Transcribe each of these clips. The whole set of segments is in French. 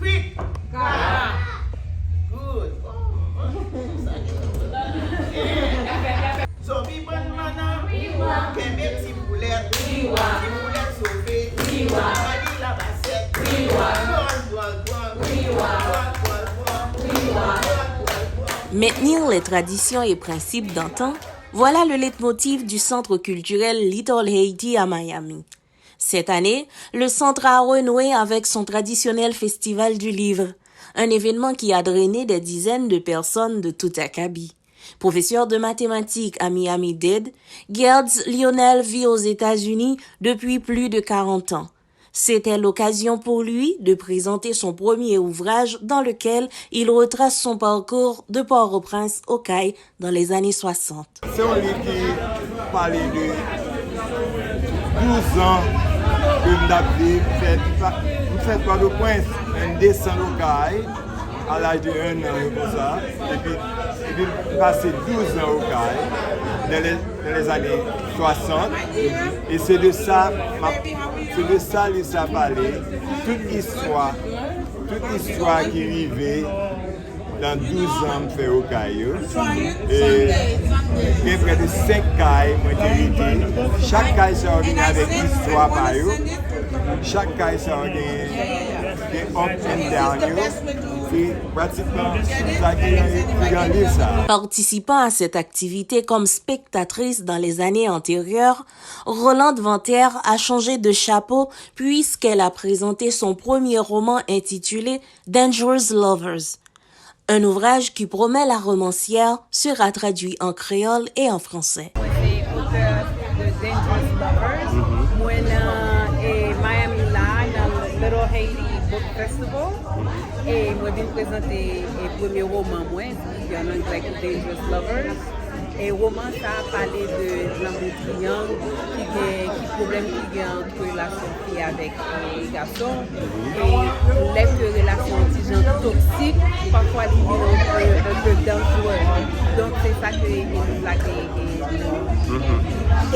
quick. Good. So people mana kemek si poulet sauvé, la bassette, Maintenir les traditions et principes d'antan, voilà le leitmotiv du centre culturel Little Haiti à Miami. Cette année, le centre a renoué avec son traditionnel festival du livre, un événement qui a drainé des dizaines de personnes de tout acabit. Professeur de mathématiques à Miami-Dade, Gertz Lionel vit aux États-Unis depuis plus de 40 ans. C'était l'occasion pour lui de présenter son premier ouvrage dans lequel il retrace son parcours de Port-au-Prince au Caille dans les années 60. C'est un livre qui parlait de 12 ans que je fais Port-au-Prince, un descend au Caille à l'âge de 1 an comme ça, et puis passer 12 ans au Caille dans les années 60, et c'est de ça que ça parlait, toute l'histoire qui arrivait dans 12 ans fait au Caillou. Et il y a près de 5 cailles qui ont été hérité. Chaque caille s'est organisée avec l'histoire par eux. Chaque caille s'est organisée avec un homme intérieur. Et pratiquement, c'est ça qui a gagné ça. Participant à cette activité comme spectatrice dans les années antérieures, Rolande Venter a changé de chapeau puisqu'elle a présenté son premier roman intitulé Dangerous Lovers. Un ouvrage qui promet la romancière sera traduit en créole et en français. C'est auteur de Dangerous Lovers. Moi, et Miami là, dans le Little Haiti Book Festival. Et moi, je vais présenter le premier roman, moi, qui est en anglais Dangerous Lovers. Et le roman, ça a parlé de l'amour triangle, qui problème qu'il y a entre la fille avec les garçons. Et les relations toxiques, parfois il est un peu dangereux. Donc c'est ça que nous a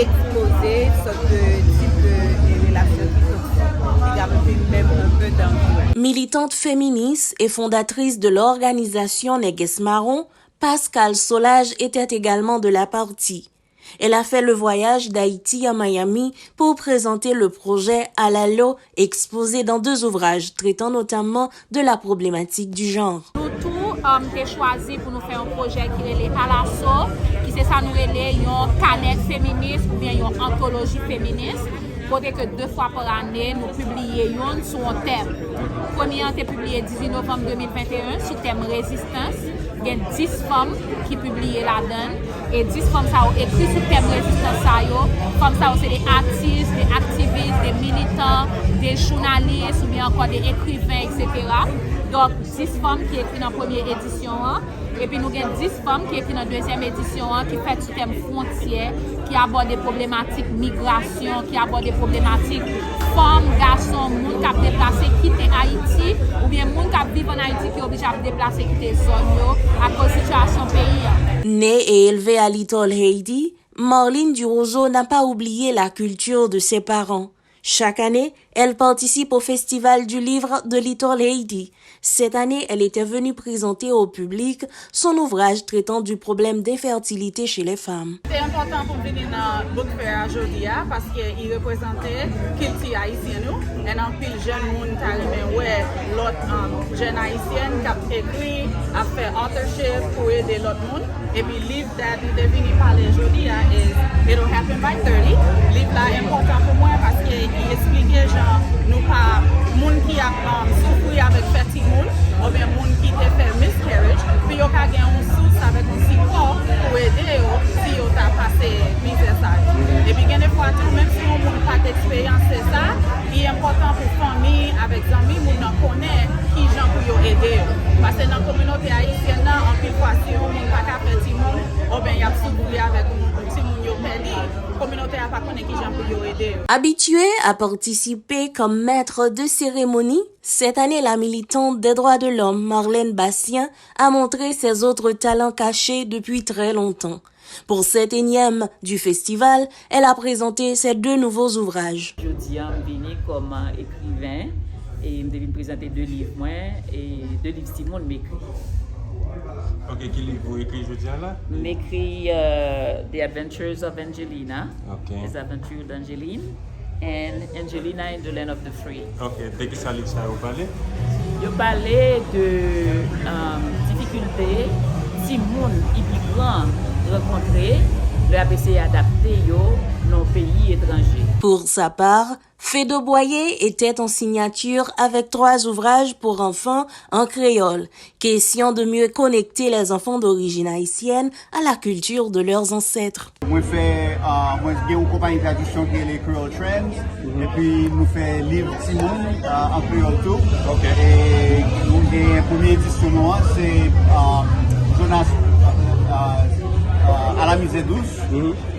exposé, ce type de relation toxique, qui est même un peu dangereux. Militante féministe et fondatrice de l'organisation Néguès Marron, Pascal Solage était également de la partie. Elle a fait le voyage d'Haïti à Miami pour présenter le projet Alalo, exposé dans 2 ouvrages traitant notamment de la problématique du genre. Nous tous avons choisi pour nous faire un projet qui est Alasso, qui c'est ça nous relais une canette féministe ou bien une anthologie féministe. Côté que 2 fois par année, nous publions sur un thème. Le premier a été publié le 18 novembre 2021 sur le thème résistance. Il y a 10 femmes qui publient la donne et 10 femmes qui ont écrit sur le thème résistance. Comme ça, c'est des artistes, des activistes, des militants, des journalistes ou bien encore des écrivains, etc. Donc, 10 femmes qui écrivent dans la première édition. Et puis nous avons 10 femmes qui écrivent dans la deuxième édition, qui fait sur le thème frontières, qui aborde des problématiques migration, qui aborde des problématiques femmes, garçons, gens qui ont déplacé, quitté Haïti, ou bien gens qui vivent en Haïti qui sont obligés de déplacer, quitter zone à cause de la situation pays. Née et élevée à Little Haiti, Marlene Durozo n'a pas oublié la culture de ses parents. Chaque année, elle participe au Festival du livre de Little Haiti. Cette année, elle était venue présenter au public son ouvrage traitant du problème d'infertilité chez les femmes. C'est important pour venir dans le book fair aujourd'hui parce qu'il représentait culture haïtienne et en plus jeune monde qui ouais l'autre jeune haïtienne qui a écrit, a fait authorship pour aider l'autre monde. Et puis le livre that nous est venu parler aujourd'hui is It'll Happen by 30. Le livre là est important pour moi parce qu'il expliquait genre nous pas monde qui a souffert avec fertilité ou bien moun qui te fait miscarriage, puis yo ka gen une source avec un support pour aider yo si yo ta passé misère ça. Et puis gen des fois tout même si on moun pas d'expérience c'est ça, il est important pour famille avec amis moun nan connaît qui gens pour yo aider yo. Parce que dans la communauté haïtienne là en pile fois si on moun pas ka faire ti moun, ou bien y a souffrir avec ti moun yo perdu. Communauté a pas connaît qui gens pour yo aider yo. Habituée à participer comme maître de cérémonie, cette année la militante des droits de l'homme Marlène Bastien a montré ses autres talents cachés depuis très longtemps. Pour cette énième du festival, elle a présenté ses 2 nouveaux ouvrages. Je suis venu comme écrivain et je devais présenter 2 livres moi et 2 livres Simon m'écrit. Ok, quel livre vous écrivez aujourd'hui là? M'écrit The Adventures of Angelina, Ok. Les aventures d'Angeline, and Angelina in the Land of the Free. Ok, dès que ça livre ça vous parlez? Je parlais de difficultés, si moun immigrants rencontrés, le ABC adapté yo dans pays étrangers. Pour sa part, Fédo Boyer était en signature avec 3 ouvrages pour enfants en créole, question de mieux connecter les enfants d'origine haïtienne à la culture de leurs ancêtres. Moi j'ai une compagnie de traduction qui est les Creole Trends, et puis nous faisons livre Timon en créole tout. Et nous avons une première édition, c'est Jonas à la misère douce.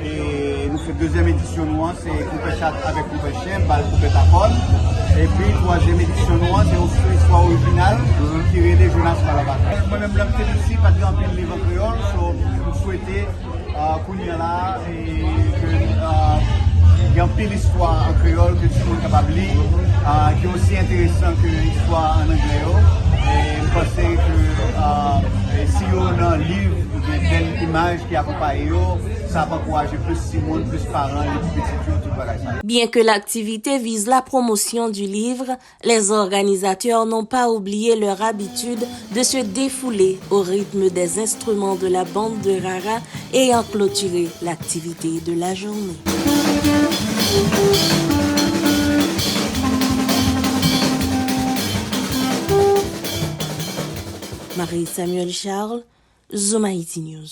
Et nous faisons deuxième édition, c'est Coupé Chat avec Coupé Chien, Bal Coupé Tapon. Et puis troisième édition, c'est une histoire originale qui est les Jonas par la bataille. Moi-même, je suis ici, pas de grand livre en créole, so je souhaitais qu'on y ait là et qu'il y ait un peu d'histoire en créole que tout le monde est capable de lire, qui est aussi intéressant que l'histoire en anglais. Et je pense que si on a un livre ou une image qui accompagne, ça va encourager plus Simon, plus parents, les petits tout ça. Bien que l'activité vise la promotion du livre, les organisateurs n'ont pas oublié leur habitude de se défouler au rythme des instruments de la bande de Rara ayant clôturé l'activité de la journée. Marie-Samuel Charles, Zoom Haïti News.